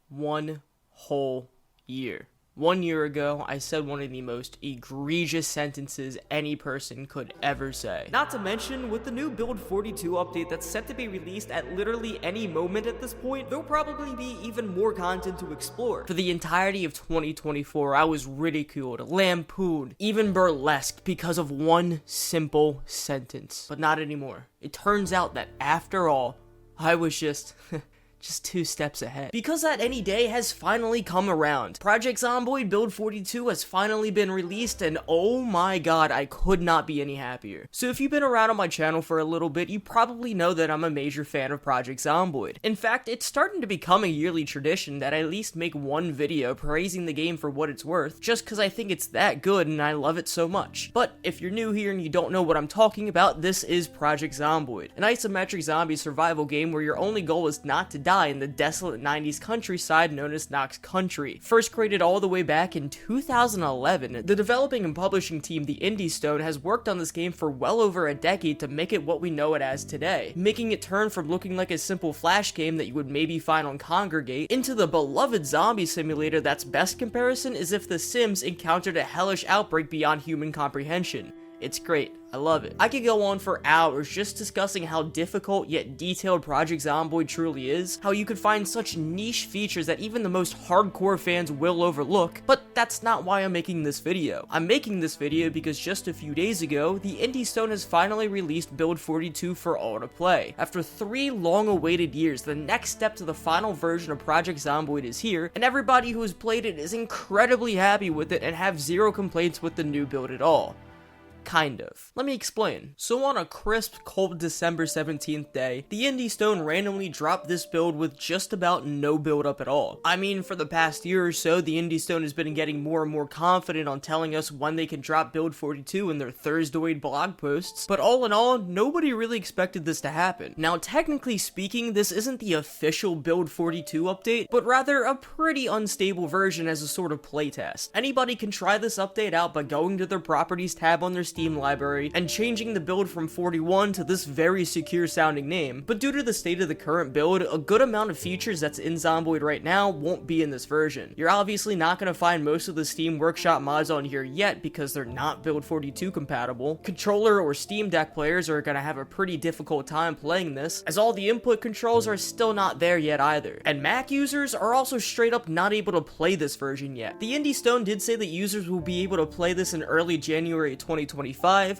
1 whole year. 1 year ago, I said one of the most egregious sentences any person could ever say. Not to mention, with the new Build 42 update that's set to be released at literally any moment at this point, there'll probably be even more content to explore. For the entirety of 2024, I was ridiculed, lampooned, even burlesqued because of one simple sentence. But not anymore. It turns out that after all, I was just 2 steps ahead. Because that any day has finally come around. Project Zomboid Build 42 has finally been released, and oh my god, I could not be any happier. So if you've been around on my channel for a little bit, you probably know that I'm a major fan of Project Zomboid. In fact, it's starting to become a yearly tradition that I at least make one video praising the game for what it's worth, just because I think it's that good and I love it so much. But if you're new here and you don't know what I'm talking about, this is Project Zomboid, an isometric zombie survival game where your only goal is not to die in the desolate 90s countryside known as Nox Country. First created all the way back in 2011, the developing and publishing team, the Indie Stone, has worked on this game for well over a decade to make it what we know it as today, making it turn from looking like a simple flash game that you would maybe find on Congregate into the beloved zombie simulator that's best comparison is if The Sims encountered a hellish outbreak beyond human comprehension. It's great. I love it. I could go on for hours just discussing how difficult yet detailed Project Zomboid truly is, how you could find such niche features that even the most hardcore fans will overlook, but that's not why I'm making this video. I'm making this video because just a few days ago, the Indie Stone has finally released Build 42 for all to play. After 3 long-awaited years, the next step to the final version of Project Zomboid is here, and everybody who has played it is incredibly happy with it and have 0 complaints with the new build at all. Kind of. Let me explain. So on a crisp, cold December 17th day, the Indie Stone randomly dropped this build with just about no build up at all. I mean, for the past year or so, the Indie Stone has been getting more and more confident on telling us when they can drop Build 42 in their Thursdayoid blog posts, but all in all, nobody really expected this to happen. Now, technically speaking, this isn't the official Build 42 update, but rather a pretty unstable version as a sort of playtest. Anybody can try this update out by going to their properties tab on their Steam library and changing the build from 41 to this very secure sounding name, but due to the state of the current build, a good amount of features that's in Zomboid right now won't be in this version. You're obviously not going to find most of the Steam Workshop mods on here yet because they're not Build 42 compatible. Controller or Steam Deck players are going to have a pretty difficult time playing this, as all the input controls are still not there yet either. And Mac users are also straight up not able to play this version yet. The Indie Stone did say that users will be able to play this in early January 2025,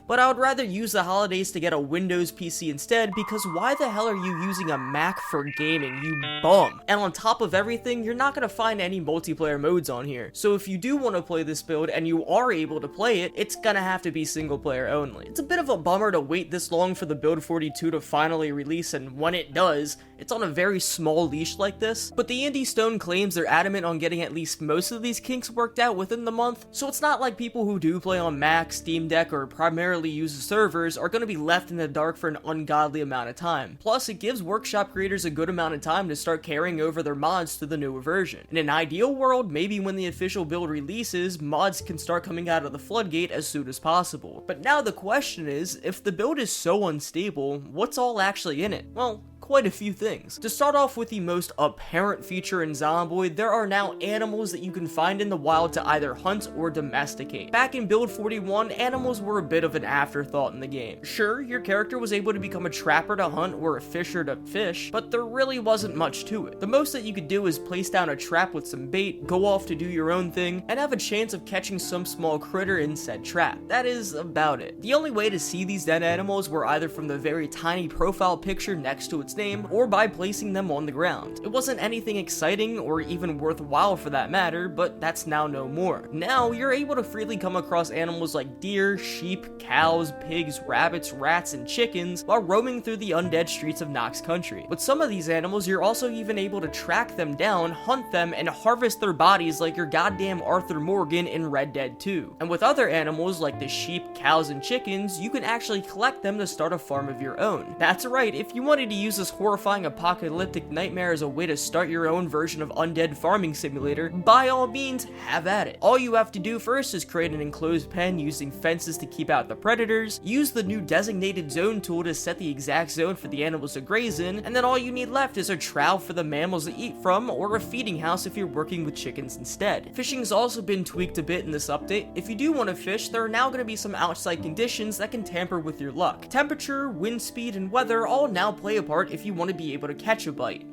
but I would rather use the holidays to get a Windows PC instead, because why the hell are you using a Mac for gaming, you bum? And on top of everything, you're not going to find any multiplayer modes on here. So if you do want to play this build and you are able to play it, it's gonna have to be single player only. It's a bit of a bummer to wait this long for the Build 42 to finally release, and when it does, it's on a very small leash like this, but the Indie Stone claims they're adamant on getting at least most of these kinks worked out within the month, so it's not like people who do play on Mac, Steam Deck, or primarily use the servers are going to be left in the dark for an ungodly amount of time. Plus, it gives workshop creators a good amount of time to start carrying over their mods to the newer version. In an ideal world, maybe when the official build releases, mods can start coming out of the floodgate as soon as possible. But now the question is, if the build is so unstable, what's all actually in it? Well, quite a few things. To start off with the most apparent feature in Zomboid, there are now animals that you can find in the wild to either hunt or domesticate. Back in Build 41, animals were a bit of an afterthought in the game. Sure, your character was able to become a trapper to hunt or a fisher to fish, but there really wasn't much to it. The most that you could do is place down a trap with some bait, go off to do your own thing, and have a chance of catching some small critter in said trap. That is about it. The only way to see these dead animals were either from the very tiny profile picture next to its name, or by placing them on the ground. It wasn't anything exciting or even worthwhile for that matter, but that's now no more. Now, you're able to freely come across animals like deer, sheep, cows, pigs, rabbits, rats, and chickens while roaming through the undead streets of Nox Country. With some of these animals, you're also even able to track them down, hunt them, and harvest their bodies like your goddamn Arthur Morgan in Red Dead 2. And with other animals like the sheep, cows, and chickens, you can actually collect them to start a farm of your own. That's right, if you wanted to use this horrifying apocalyptic nightmare as a way to start your own version of undead farming simulator, by all means, have at it. All you have to do first is create an enclosed pen using fences to keep out the predators, use the new designated zone tool to set the exact zone for the animals to graze in, and then all you need left is a trough for the mammals to eat from, or a feeding house if you're working with chickens instead. Fishing's also been tweaked a bit in this update. If you do want to fish, there are now going to be some outside conditions that can tamper with your luck. Temperature, wind speed, and weather all now play a part if you want to be able to catch a bite.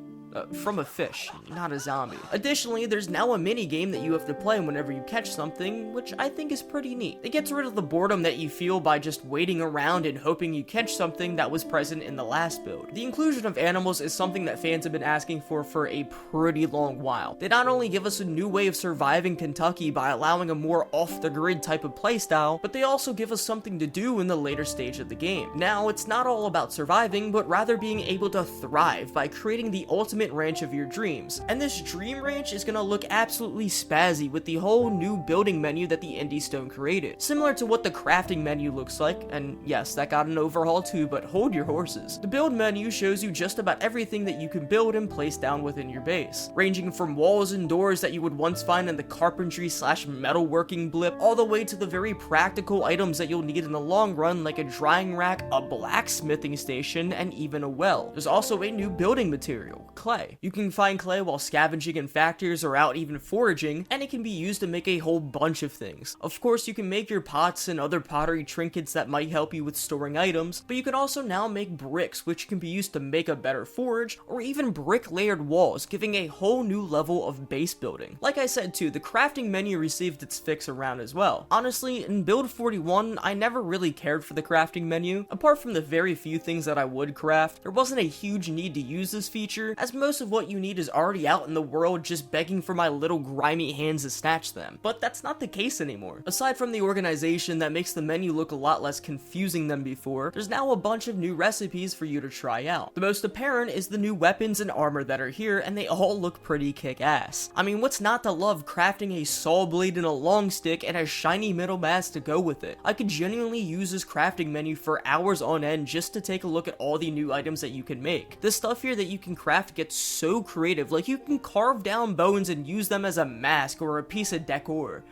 From a fish, not a zombie. Additionally, there's now a mini game that you have to play whenever you catch something, which I think is pretty neat. It gets rid of the boredom that you feel by just waiting around and hoping you catch something that was present in the last build. The inclusion of animals is something that fans have been asking for a pretty long while. They not only give us a new way of surviving Kentucky by allowing a more off-the-grid type of playstyle, but they also give us something to do in the later stage of the game. Now, it's not all about surviving, but rather being able to thrive by creating the ultimate ranch of your dreams. And this dream ranch is gonna look absolutely spazzy with the whole new building menu that the Indie Stone created. Similar to what the crafting menu looks like, and yes, that got an overhaul too, but hold your horses. The build menu shows you just about everything that you can build and place down within your base, ranging from walls and doors that you would once find in the carpentry / metalworking blip, all the way to the very practical items that you'll need in the long run, like a drying rack, a blacksmithing station, and even a well. There's also a new building material, clay. You can find clay while scavenging in factories or out even foraging, and it can be used to make a whole bunch of things. Of course, you can make your pots and other pottery trinkets that might help you with storing items, but you can also now make bricks, which can be used to make a better forge, or even brick layered walls, giving a whole new level of base building. Like I said too, the crafting menu received its fix around as well. Honestly, in build 41, I never really cared for the crafting menu. Apart from the very few things that I would craft, there wasn't a huge need to use this feature, as most of what you need is already out in the world just begging for my little grimy hands to snatch them. But that's not the case anymore. Aside from the organization that makes the menu look a lot less confusing than before, there's now a bunch of new recipes for you to try out. The most apparent is the new weapons and armor that are here, and they all look pretty kick-ass. I mean, what's not to love crafting a saw blade and a long stick and a shiny metal mask to go with it? I could genuinely use this crafting menu for hours on end just to take a look at all the new items that you can make. The stuff here that you can craft gets so creative, like you can carve down bones and use them as a mask or a piece of decor.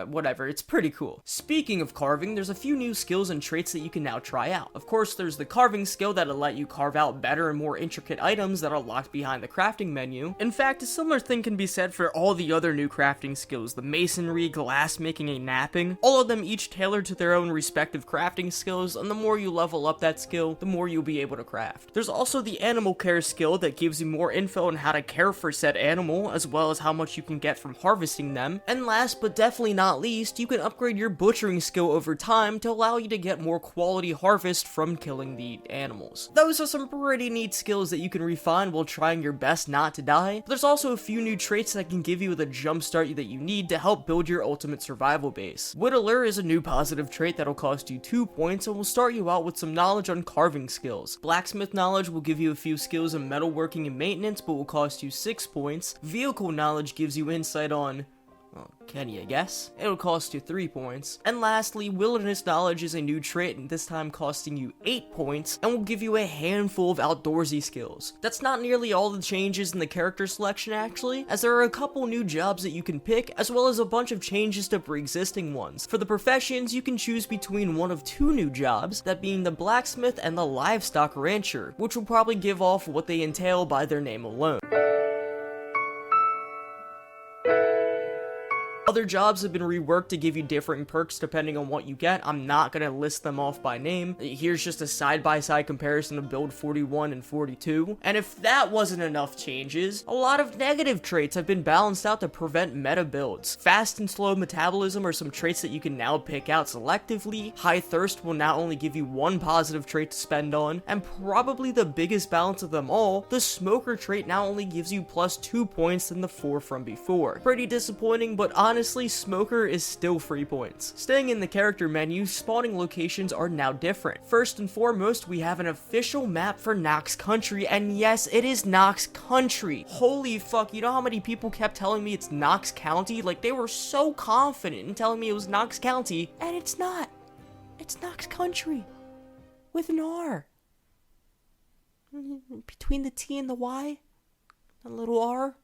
Whatever, it's pretty cool. Speaking of carving, there's a few new skills and traits that you can now try out. Of course, there's the carving skill that'll let you carve out better and more intricate items that are locked behind the crafting menu. In fact, a similar thing can be said for all the other new crafting skills, the masonry, glass making, and napping. All of them each tailored to their own respective crafting skills, and the more you level up that skill, the more you'll be able to craft. There's also the animal care skill that gives you more info on how to care for said animal, as well as how much you can get from harvesting them. And last but definitely not least, you can upgrade your butchering skill over time to allow you to get more quality harvest from killing the animals. Those are some pretty neat skills that you can refine while trying your best not to die, but there's also a few new traits that can give you the jump start that you need to help build your ultimate survival base. Whittler is a new positive trait that'll cost you 2 points and will start you out with some knowledge on carving skills. Blacksmith knowledge will give you a few skills in metalworking and maintenance, but will cost you 6 points. Vehicle knowledge gives you insight on, well, can you guess? It'll cost you 3 points. And lastly, wilderness knowledge is a new trait, and this time costing you 8 points, and will give you a handful of outdoorsy skills. That's not nearly all the changes in the character selection actually, as there are a couple new jobs that you can pick, as well as a bunch of changes to pre-existing ones. For the professions, you can choose between one of 2 new jobs, that being the blacksmith and the livestock rancher, which will probably give off what they entail by their name alone. Other jobs have been reworked to give you different perks depending on what you get. I'm not going to list them off by name. Here's just a side-by-side comparison of build 41 and 42. And if that wasn't enough changes, a lot of negative traits have been balanced out to prevent meta builds. Fast and slow metabolism are some traits that you can now pick out selectively. High thirst will now only give you 1 positive trait to spend on. And probably the biggest balance of them all, the smoker trait now only gives you plus 2 points than the 4 from before. Pretty disappointing, but honestly, smoker is still free points. Staying in the character menu, spawning locations are now different. First and foremost, we have an official map for Knox Country, and yes, it is Knox Country. Holy fuck, you know how many people kept telling me it's Knox County? Like, they were so confident in telling me it was Knox County, and it's not. It's Knox Country. With an R. Between the T and the Y, a little R.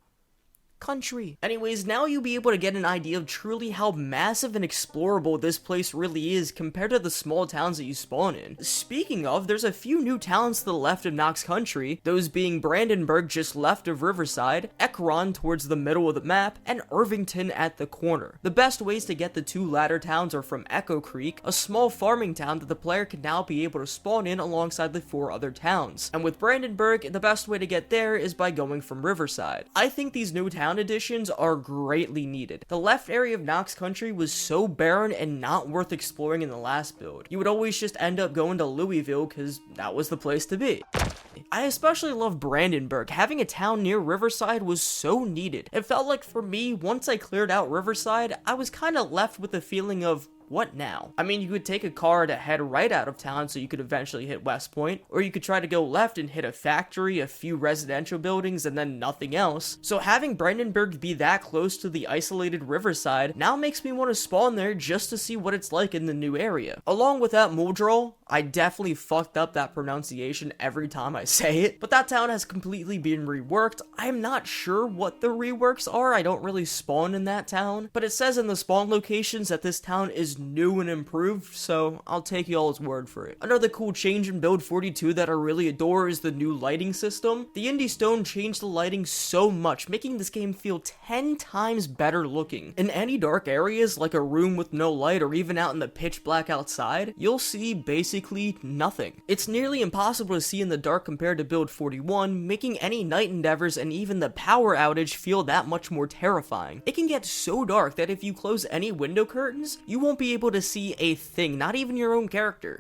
country. Anyways, now you'll be able to get an idea of truly how massive and explorable this place really is compared to the small towns that you spawn in. Speaking of, there's a few new towns to the left of Knox Country, those being Brandenburg just left of Riverside, Ekron towards the middle of the map, and Irvington at the corner. The best ways to get the two latter towns are from Echo Creek, a small farming town that the player can now be able to spawn in alongside the 4 other towns. And with Brandenburg, the best way to get there is by going from Riverside. I think these new town additions are greatly needed. The left area of Knox Country was so barren and not worth exploring in the last build. You would always just end up going to Louisville because that was the place to be. I especially love Brandenburg. Having a town near Riverside was so needed. It felt like for me, once I cleared out Riverside, I was kind of left with the feeling of, what now? I mean, you could take a car to head right out of town so you could eventually hit West Point, or you could try to go left and hit a factory, a few residential buildings, and then nothing else. So having Brandenburg be that close to the isolated Riverside now makes me want to spawn there just to see what it's like in the new area. Along with that Muldrow, I definitely fucked up that pronunciation every time I say it, but that town has completely been reworked. I'm not sure what the reworks are, I don't really spawn in that town, but it says in the spawn locations that this town is new and improved, so I'll take y'all's word for it. Another cool change in Build 42 that I really adore is the new lighting system. The Indie Stone changed the lighting so much, making this game feel 10 times better looking. In any dark areas, like a room with no light or even out in the pitch black outside, you'll see basically nothing. It's nearly impossible to see in the dark compared to Build 41, making any night endeavors and even the power outage feel that much more terrifying. It can get so dark that if you close any window curtains, you won't be able to see a thing, not even your own character.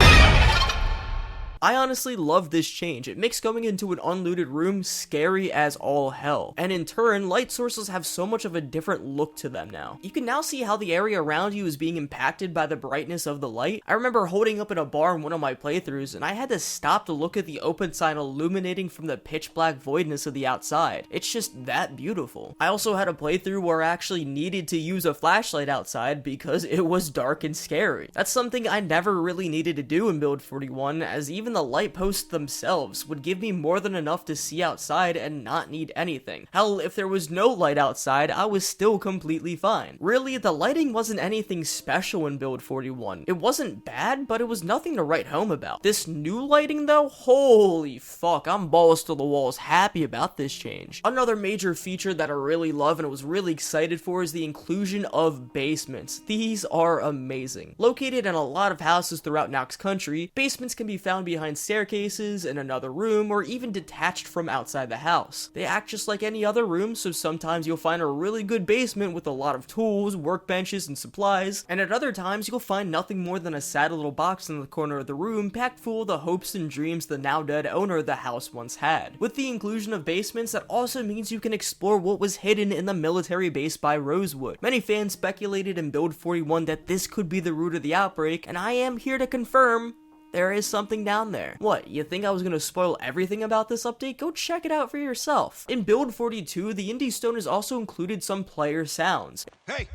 I honestly love this change. It makes going into an unlooted room scary as all hell. And in turn, light sources have so much of a different look to them now. You can now see how the area around you is being impacted by the brightness of the light. I remember holding up in a bar in one of my playthroughs, and I had to stop to look at the open sign illuminating from the pitch black voidness of the outside. It's just that beautiful. I also had a playthrough where I actually needed to use a flashlight outside because it was dark and scary. That's something I never really needed to do in Build 41, as even the light posts themselves would give me more than enough to see outside and not need anything. Hell, if there was no light outside, I was still completely fine. Really, the lighting wasn't anything special in Build 41. It wasn't bad, but it was nothing to write home about. This new lighting though, holy fuck, I'm balls to the walls happy about this change. Another major feature that I really love and was really excited for is the inclusion of basements. These are amazing. Located in a lot of houses throughout Knox Country, basements can be found behind staircases, in another room, or even detached from outside the house. They act just like any other room, so sometimes you'll find a really good basement with a lot of tools, workbenches, and supplies, and at other times you'll find nothing more than a sad little box in the corner of the room packed full of the hopes and dreams the now dead owner of the house once had. With the inclusion of basements, that also means you can explore what was hidden in the military base by Rosewood. Many fans speculated in Build 41 that this could be the root of the outbreak, and I am here to confirm there is something down there. What, you think I was gonna spoil everything about this update? Go check it out for yourself. In Build 42, the Indie Stone has also included some player sounds. Hey!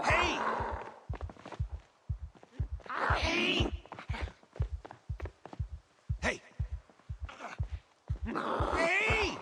Hey! Hey! Hey! Hey!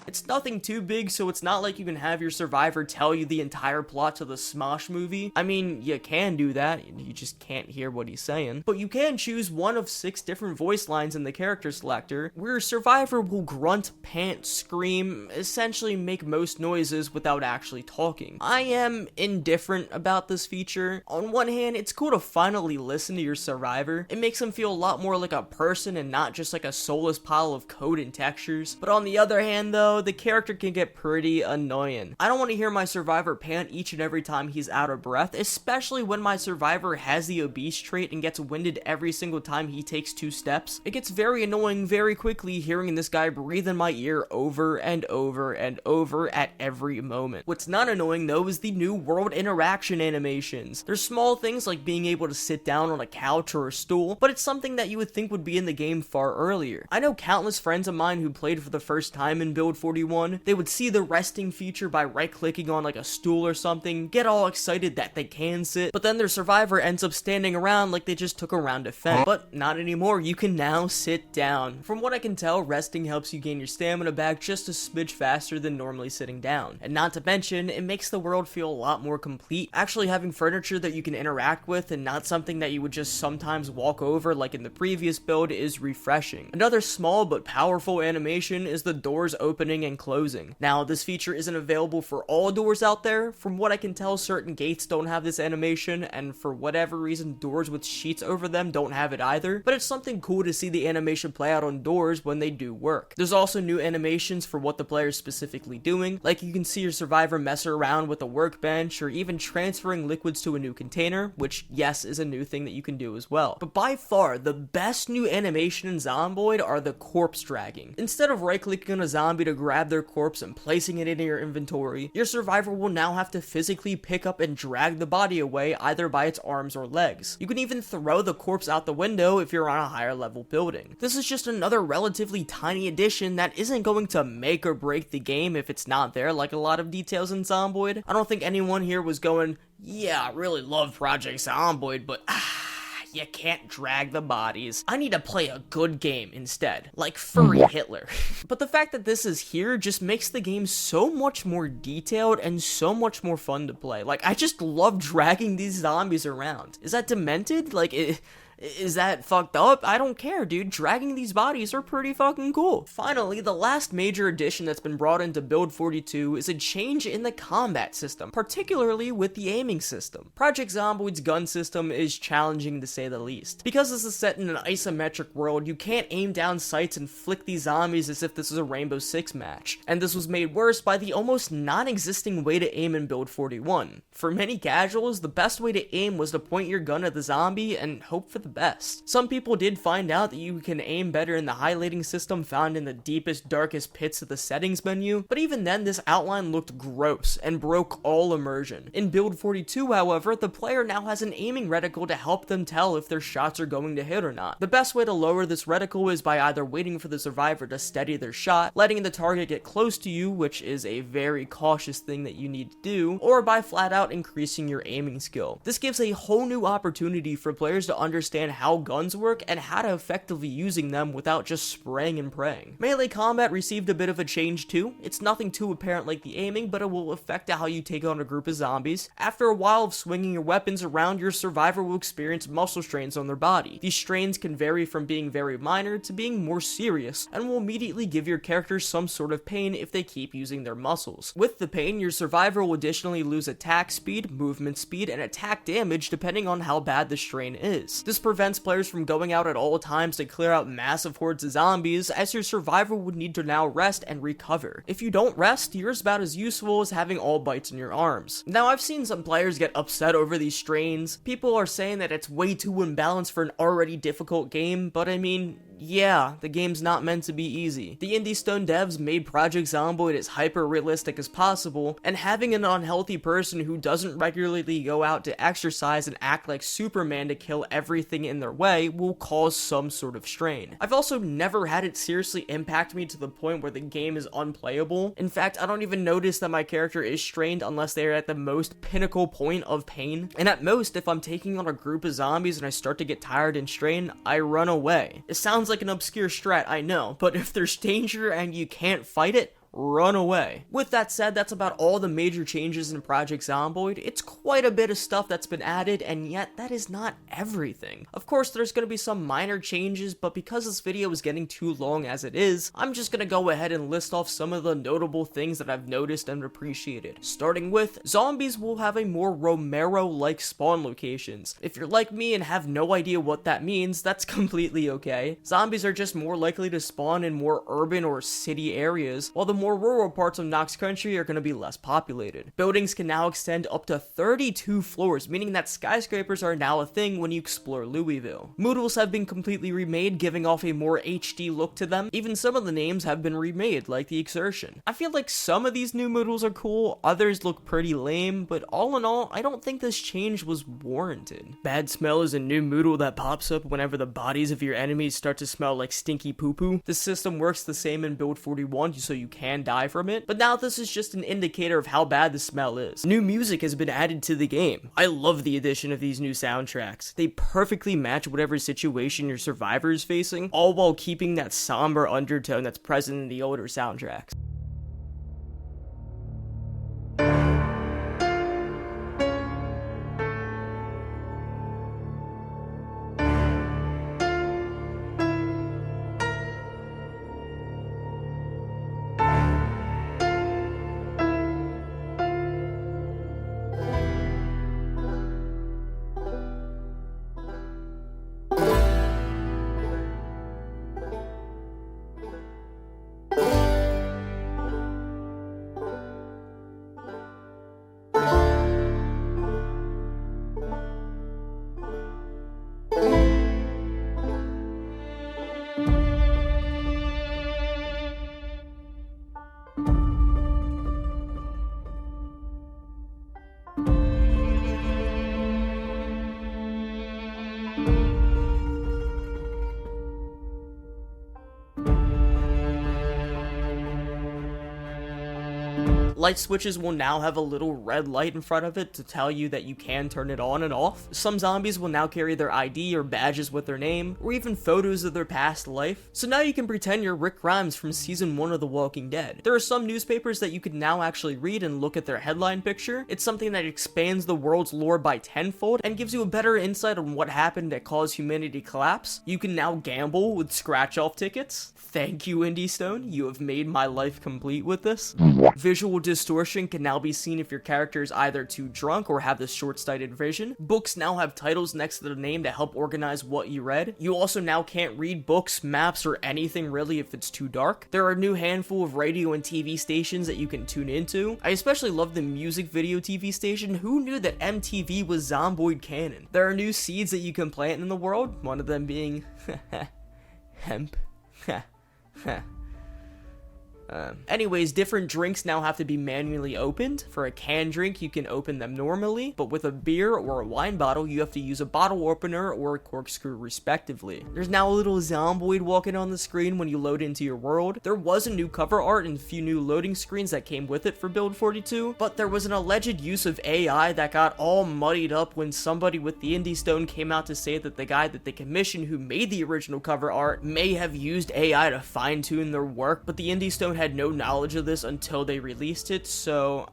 It's nothing too big, so it's not like you can have your survivor tell you the entire plot to the Smosh movie. I mean, you can do that, you just can't hear what he's saying. But you can choose one of 6 different voice lines in the character selector, where your survivor will grunt, pant, scream, essentially make most noises without actually talking. I am indifferent about this feature. On one hand, it's cool to finally listen to your survivor. It makes them feel a lot more like a person and not just like a soulless pile of code and textures. But on the other hand though, the character can get pretty annoying. I don't want to hear my survivor pant each and every time he's out of breath, especially when my survivor has the obese trait and gets winded every single time he takes 2 steps. It gets very annoying very quickly hearing this guy breathe in my ear over and over and over at every moment. What's not annoying though is the new world interaction animations. There's small things like being able to sit down on a couch or a stool, but it's something that you would think would be in the game far earlier. I know countless friends of mine who played for the first time in Build 42 41, they would see the resting feature by right-clicking on like a stool or something, get all excited that they can sit, but then their survivor ends up standing around like they just took a round of fence. But not anymore, you can now sit down. From what I can tell, resting helps you gain your stamina back just a smidge faster than normally sitting down. And not to mention, it makes the world feel a lot more complete. Actually having furniture that you can interact with and not something that you would just sometimes walk over like in the previous build is refreshing. Another small but powerful animation is the doors opening and closing. Now, this feature isn't available for all doors out there. From what I can tell, certain gates don't have this animation, and for whatever reason, doors with sheets over them don't have it either, but it's something cool to see the animation play out on doors when they do work. There's also new animations for what the player is specifically doing, like you can see your survivor mess around with a workbench, or even transferring liquids to a new container, which, yes, is a new thing that you can do as well. But by far, the best new animation in Zomboid are the corpse dragging. Instead of right-clicking on a zombie to grab their corpse and placing it in your inventory, your survivor will now have to physically pick up and drag the body away either by its arms or legs. You can even throw the corpse out the window if you're on a higher level building. This is just another relatively tiny addition that isn't going to make or break the game if it's not there like a lot of details in Zomboid. I don't think anyone here was going, yeah, I really love Project Zomboid, but you can't drag the bodies. I need to play a good game instead, like Furry Hitler. But the fact that this is here just makes the game so much more detailed and so much more fun to play. Like, I just love dragging these zombies around. Is that demented? Like, is that fucked up? I don't care, dude. Dragging these bodies are pretty fucking cool. Finally, the last major addition that's been brought into Build 42 is a change in the combat system, particularly with the aiming system. Project Zomboid's gun system is challenging to say the least. Because this is set in an isometric world, you can't aim down sights and flick these zombies as if this is a Rainbow Six match. And this was made worse by the almost non-existing way to aim in Build 41. For many casuals, the best way to aim was to point your gun at the zombie and hope for the best. Some people did find out that you can aim better in the highlighting system found in the deepest, darkest pits of the settings menu, but even then this outline looked gross and broke all immersion. In Build 42, however, the player now has an aiming reticle to help them tell if their shots are going to hit or not. The best way to lower this reticle is by either waiting for the survivor to steady their shot, letting the target get close to you, which is a very cautious thing that you need to do, or by flat out increasing your aiming skill. This gives a whole new opportunity for players to understand how guns work and how to effectively using them without just spraying and praying. Melee combat received a bit of a change too. It's nothing too apparent like the aiming, but it will affect how you take on a group of zombies. After a while of swinging your weapons around, your survivor will experience muscle strains on their body. These strains can vary from being very minor to being more serious, and will immediately give your character some sort of pain if they keep using their muscles. With the pain, your survivor will additionally lose attack speed, movement speed, and attack damage depending on how bad the strain is. This prevents players from going out at all times to clear out massive hordes of zombies, as your survivor would need to now rest and recover. If you don't rest, you're about as useful as having all bites in your arms. Now, I've seen some players get upset over these strains. People are saying that it's way too imbalanced for an already difficult game, but I mean, yeah, the game's not meant to be easy. The Indie Stone devs made Project Zomboid as hyper-realistic as possible, and having an unhealthy person who doesn't regularly go out to exercise and act like Superman to kill everything in their way will cause some sort of strain. I've also never had it seriously impact me to the point where the game is unplayable. In fact, I don't even notice that my character is strained unless they are at the most pinnacle point of pain. And at most, if I'm taking on a group of zombies and I start to get tired and strained, I run away. It sounds like an obscure strat, I know, but if there's danger and you can't fight it, run away. With that said, that's about all the major changes in Project Zomboid. It's quite a bit of stuff that's been added, and yet that is not everything. Of course, there's going to be some minor changes, but because this video is getting too long as it is, I'm just going to go ahead and list off some of the notable things that I've noticed and appreciated. Starting with, zombies will have a more Romero-like spawn locations. If you're like me and have no idea what that means, that's completely okay. Zombies are just more likely to spawn in more urban or city areas, while the more rural parts of Nox Country are going to be less populated. Buildings can now extend up to 32 floors, meaning that skyscrapers are now a thing when you explore Louisville. Moodles have been completely remade, giving off a more HD look to them. Even some of the names have been remade, like the Exertion. I feel like some of these new Moodles are cool, others look pretty lame, but all in all, I don't think this change was warranted. Bad Smell is a new Moodle that pops up whenever the bodies of your enemies start to smell like stinky poo-poo. This system works the same in Build 41, so you can can die from it, but now this is just an indicator of how bad the smell is. New music has been added to the game. I love the addition of these new soundtracks. They perfectly match whatever situation your survivor is facing, all while keeping that somber undertone that's present in the older soundtracks. Light switches will now have a little red light in front of it to tell you that you can turn it on and off. Some zombies will now carry their ID or badges with their name, or even photos of their past life. So now you can pretend you're Rick Grimes from season 1 of The Walking Dead. There are some newspapers that you can now actually read and look at their headline picture. It's something that expands the world's lore by tenfold and gives you a better insight on what happened that caused humanity collapse. You can now gamble with scratch-off tickets. Thank you, Indie Stone. You have made my life complete with this. Visual distortion can now be seen if your character is either too drunk or have this short-sighted vision. Books now have titles next to the name to help organize what you read. You also now can't read books, maps, or anything really if it's too dark. There are a new handful of radio and TV stations that you can tune into. I especially love the music video TV station. Who knew that MTV was Zomboid canon? There are new seeds that you can plant in the world, one of them being hemp. Anyways, different drinks now have to be manually opened. For a canned drink, you can open them normally, but with a beer or a wine bottle, you have to use a bottle opener or a corkscrew respectively. There's now a little zomboid walking on the screen when you load into your world. There was a new cover art and a few new loading screens that came with it for Build 42, but there was an alleged use of AI that got all muddied up when somebody with the Indie Stone came out to say that the guy that they commissioned who made the original cover art may have used AI to fine-tune their work, but the Indie Stone had no knowledge of this until they released it, so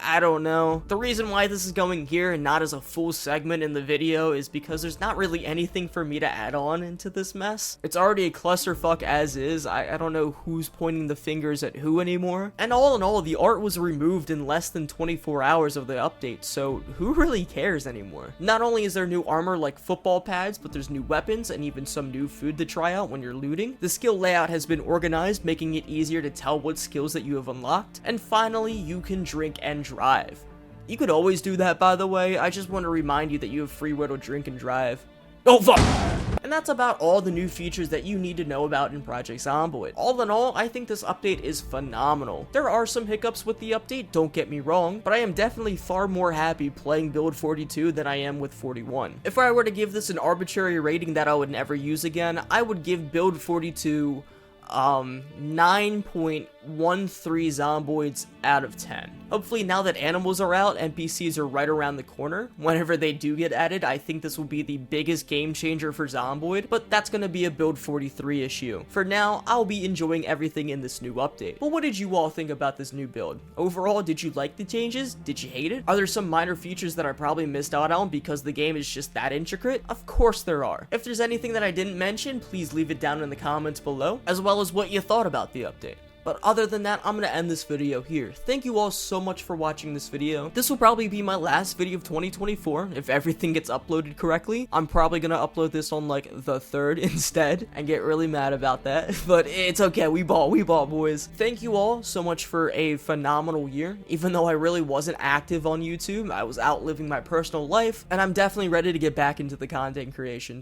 I don't know. The reason why this is going here and not as a full segment in the video is because there's not really anything for me to add on into this mess. It's already a clusterfuck as is. I don't know who's pointing the fingers at who anymore. And all in all, the art was removed in less than 24 hours of the update, so who really cares anymore? Not only is there new armor like football pads, but there's new weapons and even some new food to try out when you're looting. The skill layout has been organized, making it easier to tell what skills that you have unlocked. And finally, you can drink and drive. You could always do that, by the way. I just want to remind you that you have free will to drink and drive. Oh fuck! And that's about all the new features that you need to know about in Project Zomboid. All in all, I think this update is phenomenal. There are some hiccups with the update, don't get me wrong, but I am definitely far more happy playing Build 42 than I am with 41. If I were to give this an arbitrary rating that I would never use again, I would give Build 42 9.13 zomboids out of 10. Hopefully now that animals are out, NPCs are right around the corner. Whenever they do get added, I think this will be the biggest game changer for Zomboid, but that's gonna be a Build 43 issue. For now, I'll be enjoying everything in this new update. But what did you all think about this new build? Overall, did you like the changes? Did you hate it? Are there some minor features that I probably missed out on because the game is just that intricate? Of course there are. If there's anything that I didn't mention, please leave it down in the comments below, as well as what you thought about the update. But other than that, I'm going to end this video here. Thank you all so much for watching this video. This will probably be my last video of 2024 if everything gets uploaded correctly. I'm probably going to upload this on like the 3rd instead and get really mad about that. But it's okay. We ball, boys. Thank you all so much for a phenomenal year. Even though I really wasn't active on YouTube, I was out living my personal life, and I'm definitely ready to get back into the content creation.